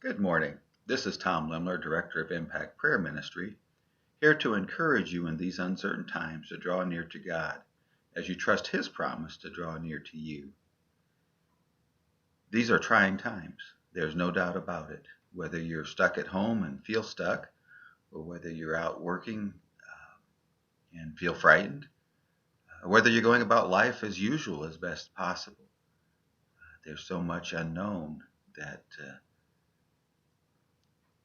Good morning. This is Tom Limler, Director of Impact Prayer Ministry, here to encourage you in these uncertain times to draw near to God as you trust His promise to draw near to you. These are trying times. There's no doubt about it. Whether you're stuck at home and feel stuck, or whether you're out working and feel frightened, or whether you're going about life as usual as best possible. There's so much unknown that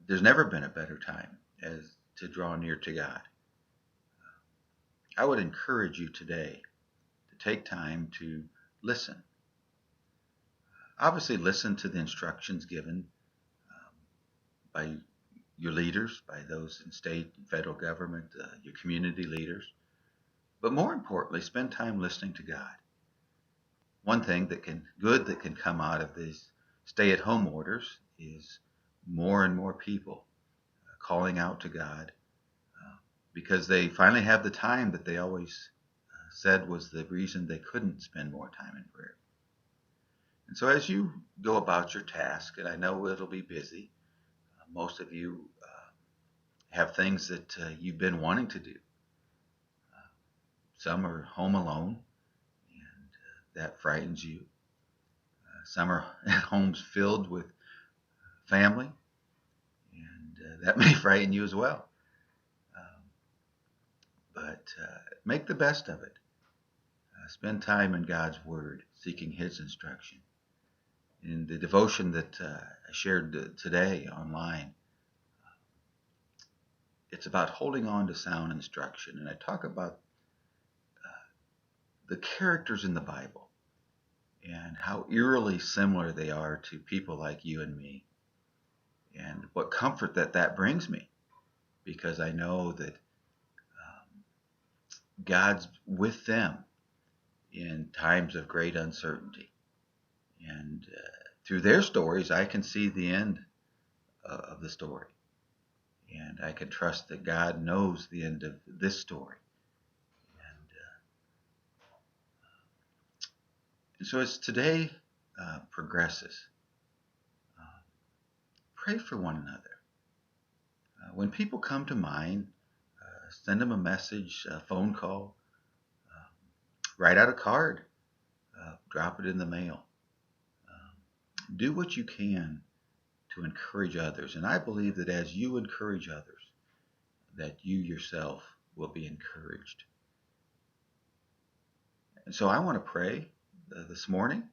there's never been a better time as to draw near to God. I would encourage you today to take time to listen. Obviously, listen to the instructions given by your leaders, by those in state and federal government, your community leaders. But more importantly, spend time listening to God. One thing that can come out of these stay-at-home orders is more and more people calling out to God because they finally have the time that they always said was the reason they couldn't spend more time in prayer. And so as you go about your task, and I know it'll be busy, most of you have things that you've been wanting to do. Some are home alone, and that frightens you. Some are at homes filled with family, and that may frighten you as well. But make the best of it. Spend time in God's Word, seeking His instruction. In the devotion that I shared today online, it's about holding on to sound instruction. And I talk about the characters in the Bible and how eerily similar they are to people like you and me. And what comfort that brings me, because I know that God's with them in times of great uncertainty. And through their stories, I can see the end of the story. And I can trust that God knows the end of this story. And so as today progresses, pray for one another. When people come to mind, send them a message, a phone call, write out a card, drop it in the mail. Do what you can to encourage others. And I believe that as you encourage others, that you yourself will be encouraged. And so I want to pray this morning,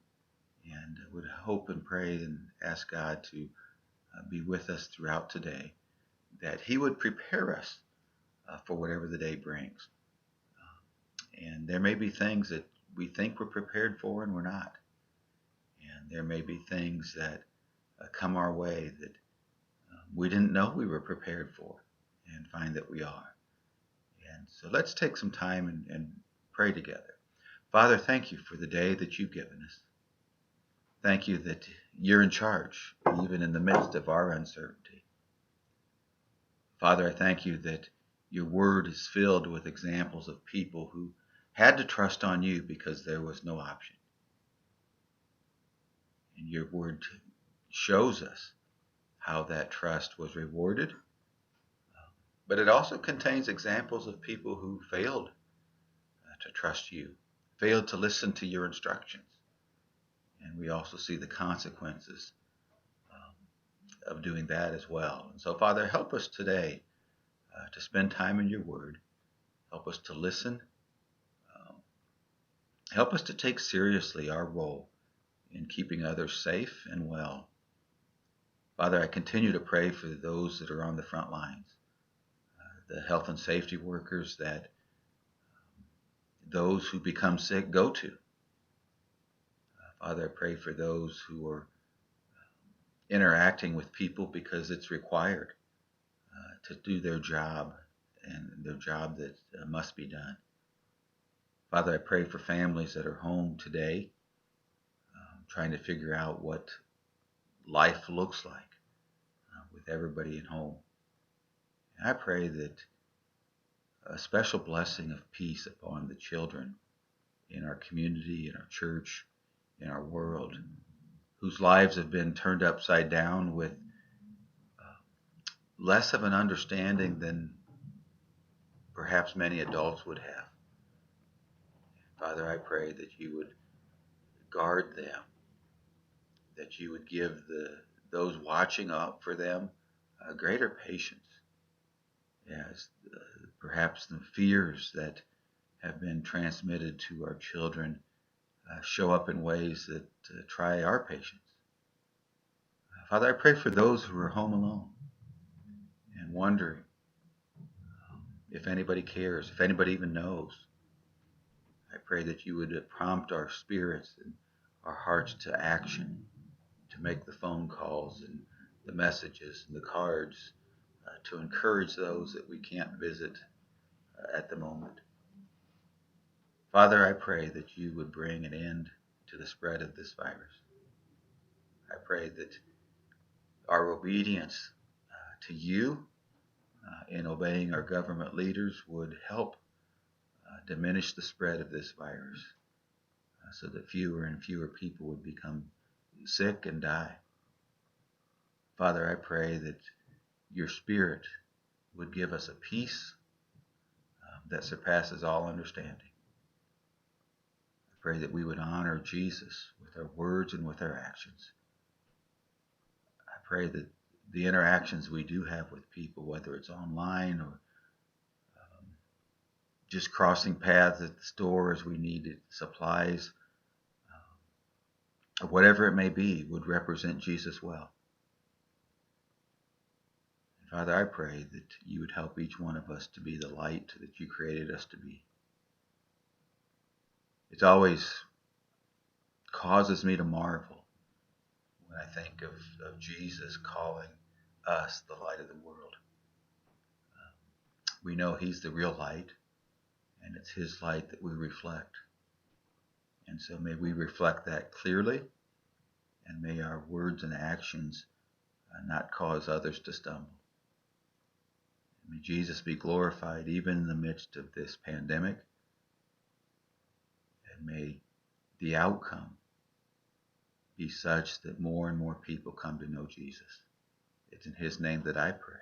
and would hope and pray and ask God to be with us throughout today, that He would prepare us for whatever the day brings. And there may be things that we think we're prepared for and we're not. And there may be things that come our way that we didn't know we were prepared for, and find that we are. And so let's take some time and pray together. Father, thank you for the day that you've given us. Thank you that you're in charge, even in the midst of our uncertainty. Father, I thank you that your word is filled with examples of people who had to trust on you because there was no option. And your word shows us how that trust was rewarded. But it also contains examples of people who failed to trust you, failed to listen to your instructions. And we also see the consequences of doing that as well. And so, Father, help us today to spend time in your word. Help us to listen. Help us to take seriously our role in keeping others safe and well. Father, I continue to pray for those that are on the front lines, the health and safety workers that those who become sick go to. Father, I pray for those who are interacting with people because it's required to do their job, and their job that must be done. Father, I pray for families that are home today, trying to figure out what life looks like with everybody at home. And I pray that a special blessing of peace upon the children in our community, in our church, in our world, whose lives have been turned upside down with less of an understanding than perhaps many adults would have. Father, I pray that you would guard them, that you would give those watching up for them a greater patience as perhaps the fears that have been transmitted to our children show up in ways that try our patience. Father, I pray for those who are home alone and wondering if anybody cares, if anybody even knows. I pray that you would prompt our spirits and our hearts to action, to make the phone calls and the messages and the cards, to encourage those that we can't visit at the moment. Father, I pray that you would bring an end to the spread of this virus. I pray that our obedience to you in obeying our government leaders would help diminish the spread of this virus so that fewer and fewer people would become sick and die. Father, I pray that your Spirit would give us a peace that surpasses all understanding. I pray that we would honor Jesus with our words and with our actions. I pray that the interactions we do have with people, whether it's online or just crossing paths at the store as we need supplies, or whatever it may be, would represent Jesus well. And Father, I pray that you would help each one of us to be the light that you created us to be. It always causes me to marvel when I think of Jesus calling us the light of the world. We know he's the real light, and it's his light that we reflect. And so may we reflect that clearly, and may our words and actions not cause others to stumble. May Jesus be glorified even in the midst of this pandemic, and may the outcome be such that more and more people come to know Jesus. It's in his name that I pray.